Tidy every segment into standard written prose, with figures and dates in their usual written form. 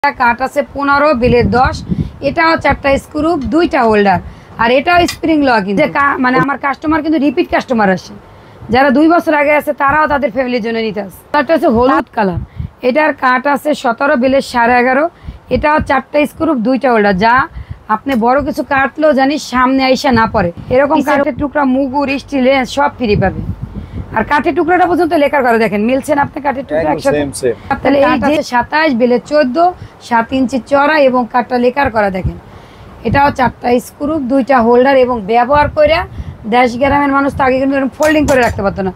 কাঠ আছে 15 বিলের 10। এটাও 4টা স্ক্রু 2টা হোল্ডার আর এটাও স্প্রিং লক। মানে আমার কাস্টমার কিন্তু রিপিট কাস্টমার আসে, যারা 2 বছর আগে আছে তারাও তাদের ফ্যামিলির জন্য নিতে আসে। এটা হচ্ছে হলুদ কালার, এটার কাঠ আছে 17 বিলের 11.5। এটাও 4টা স্ক্রু 2টা হোল্ডার, যা আপনি বড় কিছু কাটলেও জানি সামনে আইসা না পড়ে। এরকম কাঠের টুকরা, মুগুর, স্টিল, লেন্স সব ফ্রি পাবে। আর কাঠের টুকরাটা পর্যন্ত লেখার করে দেখেন, মিলছেন আপনি কাঠের টুকরা একসাথে। তাহলে এই যে 27 বিলের 14, 7 ইঞ্চি চড়া এবং কাঠটা লেখার করা দেখেন। এটাও 4টা স্ক্রু 2টা হোল্ডার এবং ব্যবহার করে দেশ গ্রামের মানুষ তো আগে কিন্তু ফোল্ডিং করে রাখতে পারতো না।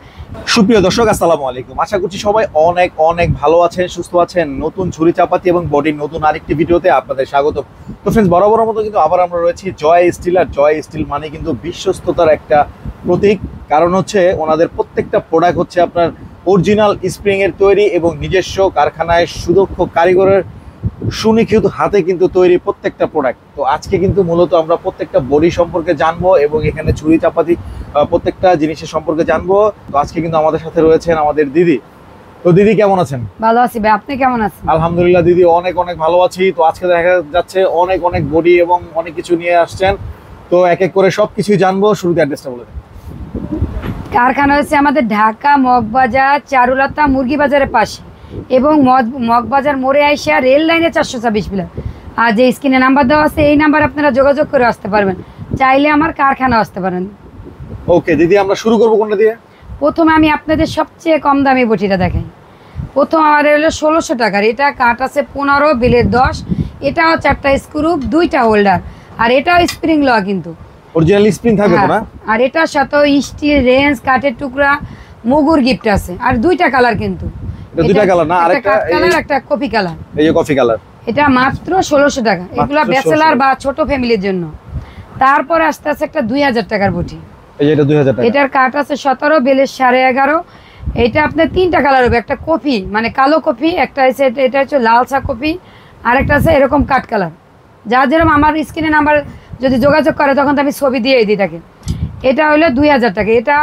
সুপ্রিয় দর্শক, আসসালামু আলাইকুম। আশা করছি সবাই অনেক অনেক ভালো আছেন, সুস্থ আছেন। নতুন ছুরি চাপাতি এবং বডির নতুন আরেকটি ভিডিওতে আপনাদের স্বাগত। তো ফ্রেন্ডস, বরাবর মতো কিন্তু আবার আমরা রয়েছি জয় স্টিল। আর জয় স্টিল মানে কিন্তু বিশ্বস্ততার একটা প্রতীক, কারণ হচ্ছে ওনাদের প্রত্যেকটা প্রোডাক্ট হচ্ছে আপনার অরিজিনাল স্প্রিং এর তৈরি এবং নিজস্ব কারখানায় সুদক্ষ কারিগরের সুনিখুঁত হাতে কিন্তু তৈরি প্রত্যেকটা প্রোডাক্ট। তো আজকে কিন্তু মূলত আমরা প্রত্যেকটা বডি সম্পর্কে জানবো এবং এখানে ছুরি চাপাতি প্রত্যেকটা জিনিসের সম্পর্কে জানবো। তো আজকে কিন্তু আমাদের সাথে রয়েছেন আমাদের দিদি। তো দিদি কেমন আছেন? ভালো আছি ভাই, আপনি কেমন আছেন? আলহামদুলিল্লাহ দিদি, অনেক অনেক ভালো আছি। তো আজকে দেখা যাচ্ছে অনেক অনেক বডি এবং অনেক কিছু নিয়ে আসছেন। তো এক এক করে সবকিছুই জানবো। শুরুতে অ্যাড্রেসটা বলে দেন। কারখানা হচ্ছে আমাদের ঢাকা মগবাজার চারুলতা মুরগি বাজারের পাশে এবং মগবাজার মোড়ে আইসা রেল লাইনে 426 পিলার। আর যে স্ক্রিনে নাম্বার দেওয়া আছে এই নাম্বার আপনারা যোগাযোগ করে আসতে পারবেন, চাইলে আমার কারখানা আসতে পারেন। ওকে দিদি, আমরা শুরু করবো কোনটা দিয়ে? প্রথমে আমি আপনাদের সবচেয়ে কম দামি বটিটা দেখাই। প্রথম আমার হলো 1600 টাকার। এটা কাঠ আছে 15 বিলের 10। এটাও 4টা স্ক্রু 2টা হোল্ডার আর এটাও স্প্রিং লক কিন্তু অরিজিনাল স্প্রিং থাকবে তো না? আর এটার সাথে স্টিল, রেঞ্জ, কাঠের টুকরা, মুগুর গিফট আছে। আর 2টা কালার কিন্তু, এটা 2টা কালার না, আরেকটা কালার, একটা কফি কালার। এই যে কফি কালার, এটা মাত্র 1600 টাকা। এগুলা ব্যাচেলর বা ছোট ফ্যামিলির জন্য। তারপরে আস্তে আস্তে একটা 2000 টাকার বটি, এই যে এটা 2000 টাকা। এটার কাঠ আছে 17 বিলের 11.5। এটা আপনার 3টা কালার হবে, একটা কফি মানে কালো কফি, একটা আছে এটা হচ্ছে লাল চা কফি, আর একটা আছে এরকম কাঠ কালার। যা যেরকম আমার স্ক্রিনে নাম্বার যদি যোগাযোগ করে তখন তো আমি ছবি দিয়ে দিই তাকে। এটা হলো 2000 টাকা। এটা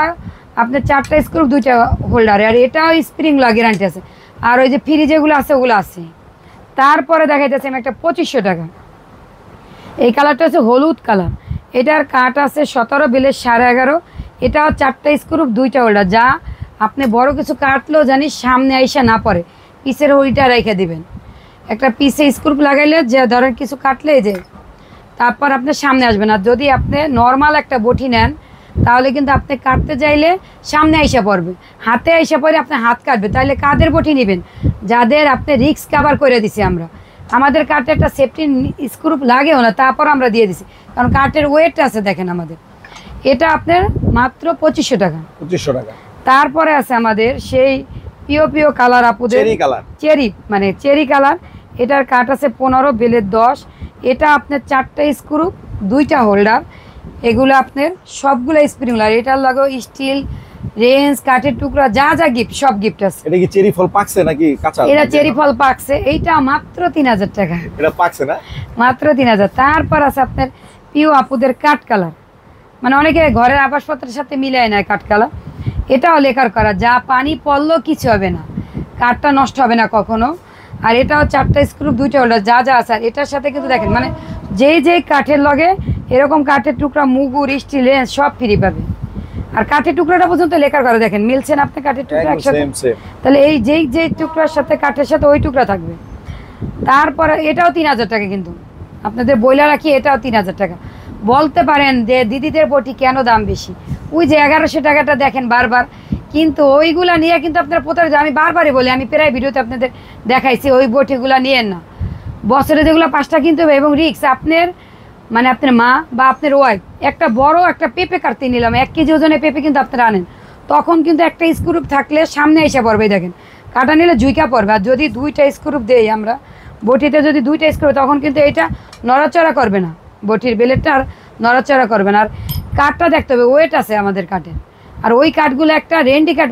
আপনার 4টা স্ক্রু 2টা হোল্ডার আর এটাও স্প্রিং লক গ্যারান্টি আছে। আর ওই যে ফ্রি যেগুলো আছে ওগুলো আছে। তারপরে দেখা যাচ্ছে আমি একটা 2500 টাকা। এই কালারটা হচ্ছে হলুদ কালার। এটার কাঠ আছে 17 বিলের 11.5। এটাও 4টা স্ক্রু 2টা হোল্ডার, যা আপনি বড় কিছু কাটলেও জানি সামনে আইসা না পড়ে। পিসের ওইটা রেখে দিবেন, একটা পিসে স্ক্রু লাগাইলে যে ধরেন কিছু কাটলে যে তারপর আপনার সামনে আসবে না। যদি আপনি নর্মাল একটা বটি নেন তাহলে কিন্তু আপনি কাটতে চাইলে সামনে আইসা পড়বে, হাতে আইসা পড়ে আপনি হাত কাটবে। তাহলে কাদের বটি নেবেন? যাদের আপনি রিস্ক কাভার করে দিছি আমরা। আমাদের কাঠে একটা সেফটি স্ক্রু লাগেও না, তারপর আমরা দিয়ে দিছি, কারণ কাঠের ওয়েট আছে দেখেন আমাদের। এটা আপনার মাত্র 2500 টাকা। 2500 টাকা। তারপরে আছে আমাদের সেই পিও কালার আপুদের, চেরি কালার, চেরি মানে চেরি কালার। এটার কাঠ আছে 15 বিলের 10। এটা আপনার 4টা স্ক্রু 2টা হোল্ডার, এগুলো আপনার সবগুলো স্প্রিং লার। এটার লাগেও স্টিল, রেঞ্জ, কাঠের টুকরা, যা যা গিফট সব গিফট আছে। এটা কি চেরি ফল পাকছে নাকি কাঁচা? এটা চেরি ফল পাকছে। এইটা মাত্র 3000 টাকা। এটা পাকছে না? মাত্র 3000। তারপর আছে আপনার পিও আপুদের কাঠ কালার, মানে অনেকে ঘরের আবাসপত্রের সাথে মিলায় নেয় কাঠ কালার। এটাও লেখার করা, যা পানি পড়লেও কিছু হবে না, কাঠটা নষ্ট হবে না কখনো। আর এটাও 4টা স্ক্রু 2টা হোল্ডার, যা যা আছে। আর এটার সাথে কিন্তু দেখেন মানে যেই কাঠের লগে এরকম কাঠের টুকরা, মুগুর, স্টিল, লেন্স সব ফ্রি পাবে। আর কাঠের টুকরাটা পর্যন্ত লেখার করে দেখেন, মিলছেন আপনি কাঠের টুকরা একসাথে। তাহলে এই যেই টুকরার সাথে কাঠের সাথে ওই টুকরা থাকবে। তারপরে এটাও 3000 টাকা কিন্তু আপনাদের বইলা রাখি, এটাও 3000 টাকা। বলতে পারেন যে দিদিদের বটি কেন দাম বেশি? ওই যে 1100 টাকাটা দেখেন বারবার, কিন্তু ওইগুলা নিয়ে কিন্তু আপনারা প্রতারিত। আমি বারবারই বলি, আমি প্রায় ভিডিওতে আপনাদের দেখাইছি, ওই বটিগুলা নিয়েন না। বছরে যেগুলো 5টা কিনতে হবে এবং রিক্স আপনার, মানে আপনার মা বা আপনার ওয়াইফ একটা বড় একটা পেঁপে কাটতে নিলাম, 1 কেজি ওজনের পেঁপে কিন্তু আপনারা আনেন, তখন কিন্তু একটা স্ক্রু থাকলে সামনে এসে পড়বে। দেখেন কাটা নিলে জুইকা পড়বে। আর যদি 2টা স্ক্রু দেই আমরা বটিতে, যদি 2টা স্ক্রু, তখন কিন্তু এটা নড়াচড়া করবে না, বটির বেলেটটা আর নড়াচড়া করবে না। আর কাঠটা দেখতে হবে ওয়েট আছে আমাদের কাঠের। আর ওই কাঠগুলো একটা রেন্ডি কাঠ,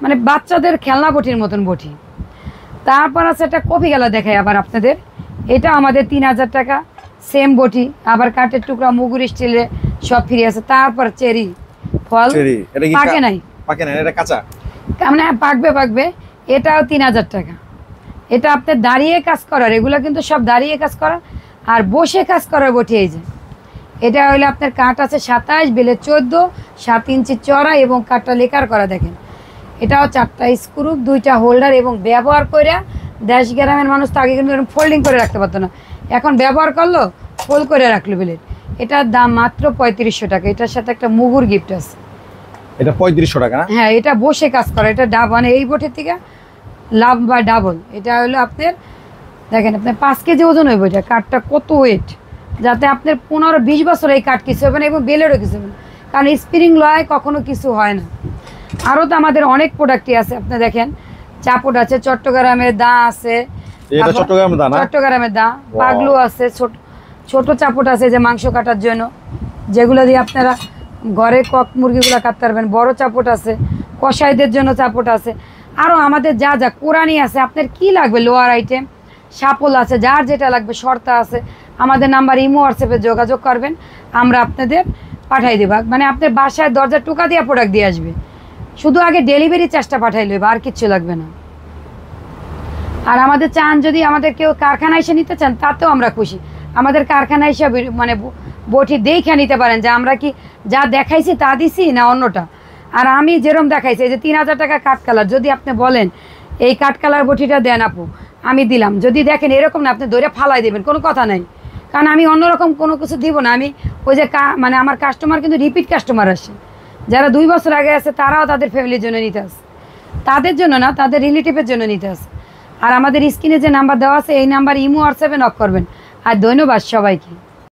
মানে বাচ্চাদের খেলনা বটির মতন বটি। তারপর আছে একটা কফি কালার দেখাই আবার আপনাদের। এটা আমাদের 3000 টাকা, সেম বটি। আবার কাঠের টুকরা, মুগুর, স্টিলের সব ফ্রি আছে। তারপর চেরি ফল, পাকে নাই, পাকে নাই, এটা কাঁচা, মানে পাকবে। এটাও 3000 টাকা। এটা আপনার দাঁড়িয়ে কাজ করার, এগুলো কিন্তু সব দাঁড়িয়ে কাজ করার আর বসে কাজ করার বটি। এই যে এটা হলো আপনার কাঠ আছে 27, বেলে 14, 7 ইঞ্চি চড়া এবং কাঠটা লেকার করা। দেখেন এটাও 4টা স্ক্রু, 2টা হোল্ডার এবং ব্যবহার করে দেশ গ্রামের মানুষ তো আগে কিন্তু ফোল্ডিং করে রাখতে পারতো না, এখন ব্যবহার করলো ফোল্ড করে রাখলো ব্লেড। এটার দাম মাত্র 3500 টাকা। এটার সাথে একটা মুগুর গিফট আছে। এটা 3500 টাকা না? হ্যাঁ, এটা বসে কাজ করে। এটা মানে এই বটির থেকে লাভ বা ডাবল। এটা হলো আপনার দেখেন আপনার 5 কেজি ওজন হইব। এটা কাঠটা কত ওয়েট, যাতে আপনার 15-20 বছর এই কাঠ কিছু হবে না এবং বেলেরও কিছু হবে না, কারণ স্প্রিং লয় কখনো কিছু হয় না। আরও তো আমাদের অনেক প্রোডাক্টই আছে। আপনি দেখেন চাপট আছে, চট্টগ্রামের দা আছে, এটা চট্টগ্রামের দা না? চট্টগ্রামের দা। পাগলু আছে, ছোট ছোট চাপট আছে যে মাংস কাটার জন্য, যেগুলো দিয়ে আপনারা ঘরে কক মুরগিগুলো কাটতে পারবেন। বড় চাপট আছে, কষাইদের জন্য চাপট আছে। আরও আমাদের যা যা কোরআনি আছে, আপনার কি লাগবে লোয়ার আইটেম, সাপল আছে, যার যেটা লাগবে শর্তা আছে। আমাদের নাম্বার ইমো হোয়াটসঅ্যাপে যোগাযোগ করবেন, আমরা আপনাদের পাঠাই দেব। মানে আপনার বাসায় দরজা টোকা দিয়ে প্রোডাক্ট দিয়ে আসবে, শুধু আগে ডেলিভারি চার্জটা পাঠাই লইবে, আর কিচ্ছু লাগবে না। আর আমাদের চান যদি আমাদের কেউ কারখানায় এসে নিতে চান তাতেও আমরা খুশি। আমাদের কারখানায় এসে মানে বটি দেখে নিতে পারেন যে আমরা কি যা দেখাইছি তা দিছি না অন্যটা। আর আমি যেরকম দেখাইছি এই যে 3000 টাকা কাঠ কালার, যদি আপনি বলেন এই কাঠ কালার বটিটা দেন আপু, আমি দিলাম। যদি দেখেন এরকম না, আপনি ধরে ফালাই দেবেন, কোনো কথা নাই, কারণ আমি অন্যরকম কোনো কিছু দিব না। আমি ওই যে মানে আমার কাস্টমার কিন্তু রিপিট কাস্টমার আসে, যারা 2 বছর আগে আছে তারাও তাদের ফ্যামিলির জন্য নিতে আসে, তাদের জন্য না, তাদের রিলেটিভের জন্য নিতে আসে। আর আমাদের স্ক্রিনে যে নাম্বার দেওয়া আছে এই নাম্বার ইমো হোয়াটসঅ্যাপে নক করবেন। আর ধন্যবাদ সবাইকে।